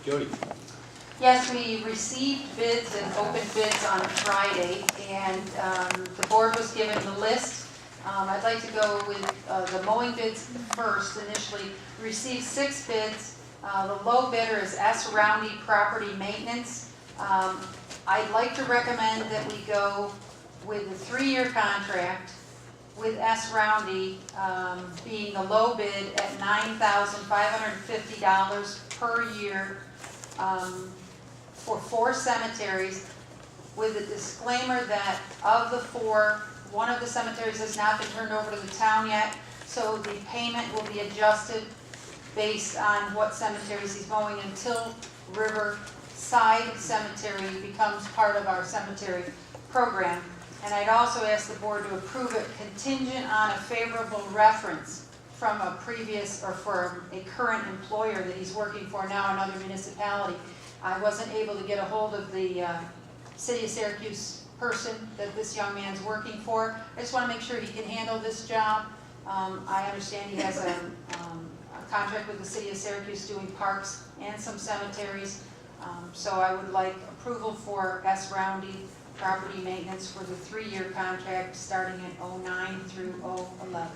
Jody? Yes, we received bids and opened bids on Friday, and the board was given the list. I'd like to go with the mowing bids first. Initially, we received 6 bids. The low bidder is S. Roundy Property Maintenance. I'd like to recommend that we go with a 3-year contract with S. Roundy being the low bid at $9,550 per year for 4 cemeteries, with a disclaimer that of the 4, one of the cemeteries has not been turned over to the town yet, so the payment will be adjusted based on what cemeteries he's mowing until Riverside Cemetery becomes part of our cemetery program. And I'd also ask the board to approve it contingent on a favorable reference from a previous or from a current employer that he's working for now, another municipality. I wasn't able to get a hold of the City of Syracuse person that this young man's working for. I just want to make sure he can handle this job. I understand he has a contract with the City of Syracuse doing parks and some cemeteries. So I would like approval for S. Roundy Property Maintenance for the 3-year contract starting in '09 through '11.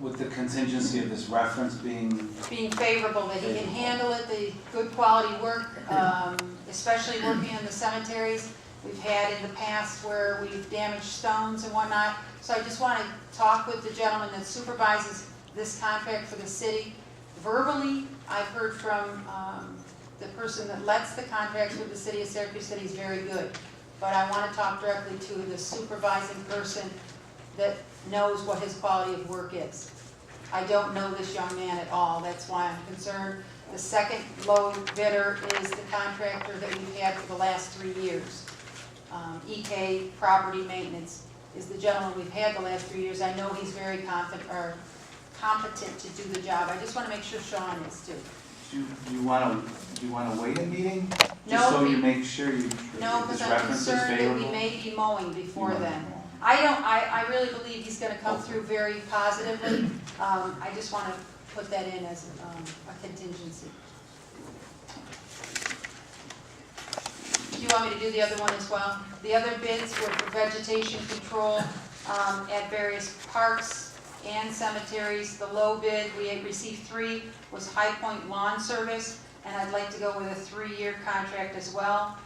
With the contingency of this reference being Favorable, that he can handle it, the good quality work, especially working in the cemeteries. We've had in the past where we've damaged stones and whatnot. So I just want to talk with the gentleman that supervises this contract for the city. Verbally, I've heard from the person that lets the contracts with the City of Syracuse that he's very good. But I want to talk directly to the supervising person that knows what his quality of work is. I don't know this young man at all, that's why I'm concerned. The second low bidder is the contractor that we've had for the last 3 years. EK Property Maintenance is the gentleman we've had the last 3 years. I know he's very competent to do the job. I just want to make sure Sean is too. Do you want to wait a meeting? No, Just so you make sure you, No, because this I'm reference is concerned that we favorable? may be mowing before You want then. to mow. I really believe he's going to come through very positively. I just want to put that in as a contingency. Do you want me to do the other one as well? The other bids were for vegetation control at various parks and cemeteries. The low bid, we had received 3, was High Point Lawn Service, and I'd like to go with a 3-year contract as well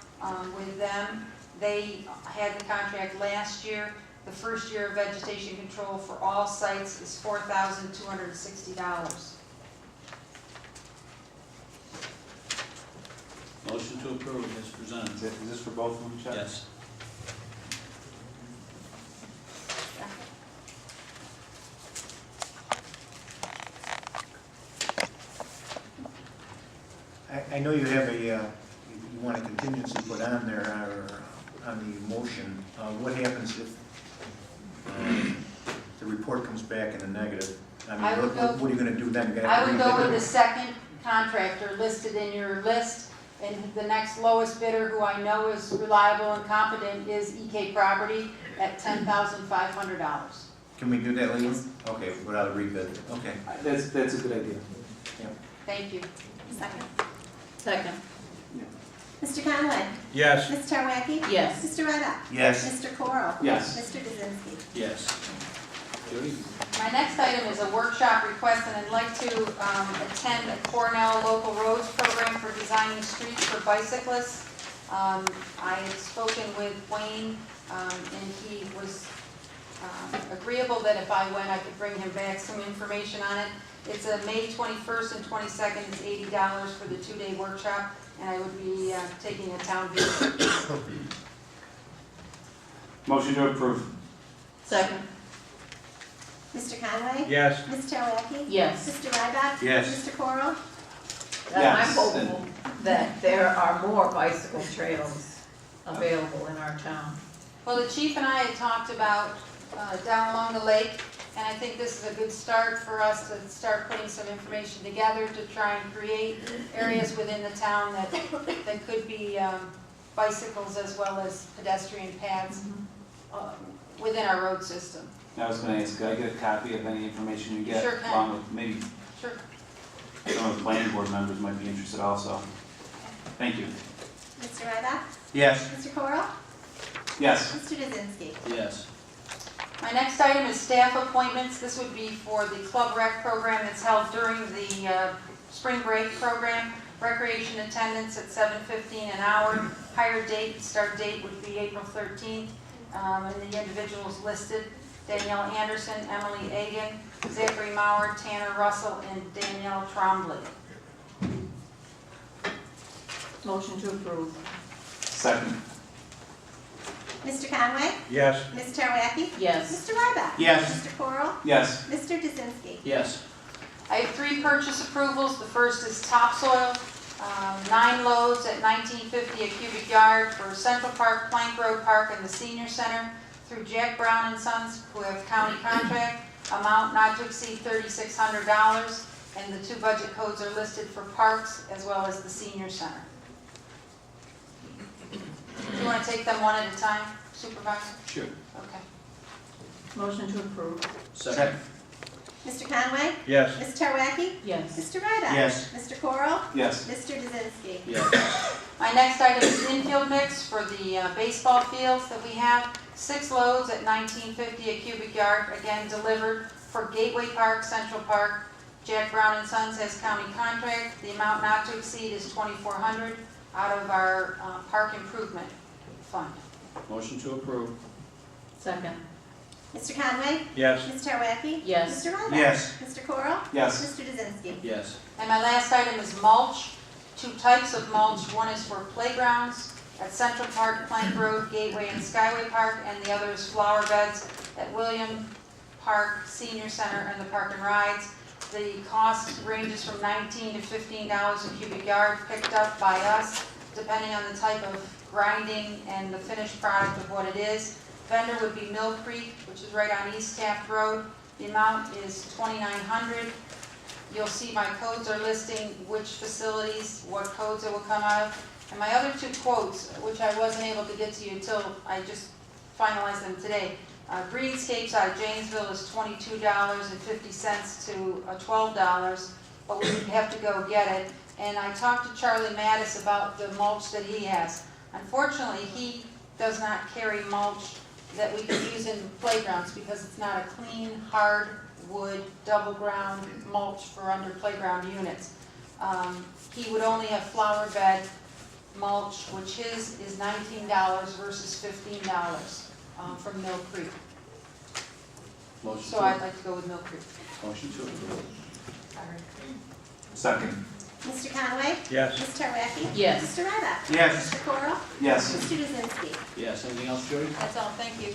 with them. They had the contract last year. The first year of vegetation control for all sites is $4,260. Motion to approve is presented. Is this for both of them, Chuck? Yes. I know you have you want a contingency put on there on the motion. What happens if the report comes back in a negative? I mean, I would what are you going to do then? I would go with the second contractor listed in your list, and the next lowest bidder, who I know is reliable and competent, is EK Property at $10,500. Can we do that, Lee? Okay, without a rebid. Okay. That's a good idea. Yeah. Thank you. Second. Second. Mr. Conway? Yes. Ms. Tarwacki? Yes. Mr. Ruda? Yes. Mr. Coral? Yes. Mr. Kaczynski? Yes. Jody? My next item is a workshop request, and I'd like to attend a Cornell Local Roads program for designing streets for bicyclists. I had spoken with Wayne, and he was agreeable that if I went, I could bring him back some information on it. It's a May 21st and 22nd. It's $80 for the 2-day workshop, and I would be taking a town vehicle. Motion to approve. Second. Mr. Conway? Yes. Ms. Tarwacki? Yes. Mr. Ryback? Yes. Mr. Coral? I'm Yes. hopeful that there are more bicycle trails available in our town. Well, the chief and I had talked about down along the lake, and I think this is a good start for us to start putting some information together to try and create areas within the town that could be bicycles as well as pedestrian paths within our road system. I was going to ask, could I get a copy of any information you get? Sure can. Along with maybe Sure. some of the planning board members might be interested also. Thank you. Mr. Ryback? Yes. Mr. Corl? Yes. Mr. Kaczynski? Yes. My next item is staff appointments. This would be for the club rec program that's held during the spring break program. Recreation attendance at $7.15 an hour. Hire date, start date would be April 13th. And the individuals listed: Danielle Anderson, Emily Agan, Zachary Mauer, Tanner Russell, and Danielle Trombley. Motion to approve. Second. Mr. Conway? Yes. Ms. Tarwacki? Yes. Mr. Ryback? Yes. Mr. Corl? Yes. Mr. Kaczynski? Yes. I have 3 purchase approvals. The first is topsoil, 9 loads at $19.50 a cubic yard for Central Park, Plank Road Park, and the Senior Center through Jack Brown and Sons, who have county contract. Amount not to exceed $3,600, and the 2 budget codes are listed for parks as well as the Senior Center. Do you want to take them one at a time, Supervisor? Sure. Okay. Motion to approve. Second. Mr. Conway? Yes. Ms. Tarwacki? Yes. Mr. Ryback? Yes. Mr. Corl? Yes. Mr. Kaczynski? Yes. My next item is infield mix for the baseball fields that we have. 6 loads at $19.50 a cubic yard, again delivered for Gateway Park, Central Park. Jack Brown and Sons has county contract. The amount not to exceed is $2,400 out of our park improvement fund. Motion to approve. Second. Mr. Conway? Yes. Ms. Tarwacki? Yes. Mr. Ryback? Yes. Mr. Corl? Yes. Mr. Kaczynski? Yes. And my last item is mulch. 2 types of mulch. One is for playgrounds at Central Park, Plank Road, Gateway, and Skyway Park, and the other is flower beds at William Park, Senior Center, and the Park and Rides. The cost ranges from $19 to $15 a cubic yard, picked up by us, depending on the type of grinding and the finished product of what it is. Vendor would be Mill Creek, which is right on East Taft Road. The amount is $2,900. You'll see my codes are listing which facilities, what codes it will come out of. And my other 2 quotes, which I wasn't able to get to you until I just finalized them today. Greenscapes out of Janesville is $22.50 to $12, but we have to go get it. And I talked to Charlie Mattis about the mulch that he has. Unfortunately, he does not carry mulch that we could use in playgrounds because it's not a clean, hard wood, double ground mulch for under playground units. He would only have flower bed mulch, which his is $19 versus $15 from Mill Creek. Motion So to, I'd like to go with Mill Creek. motion to approve. Second. Mr. Conway? Yes. Ms. Tarwacki? Yes. Mr. Ryback? Yes. Mr. Corl? Yes. Mr. Kaczynski? Yes. Anything else, Jody? That's all, thank you.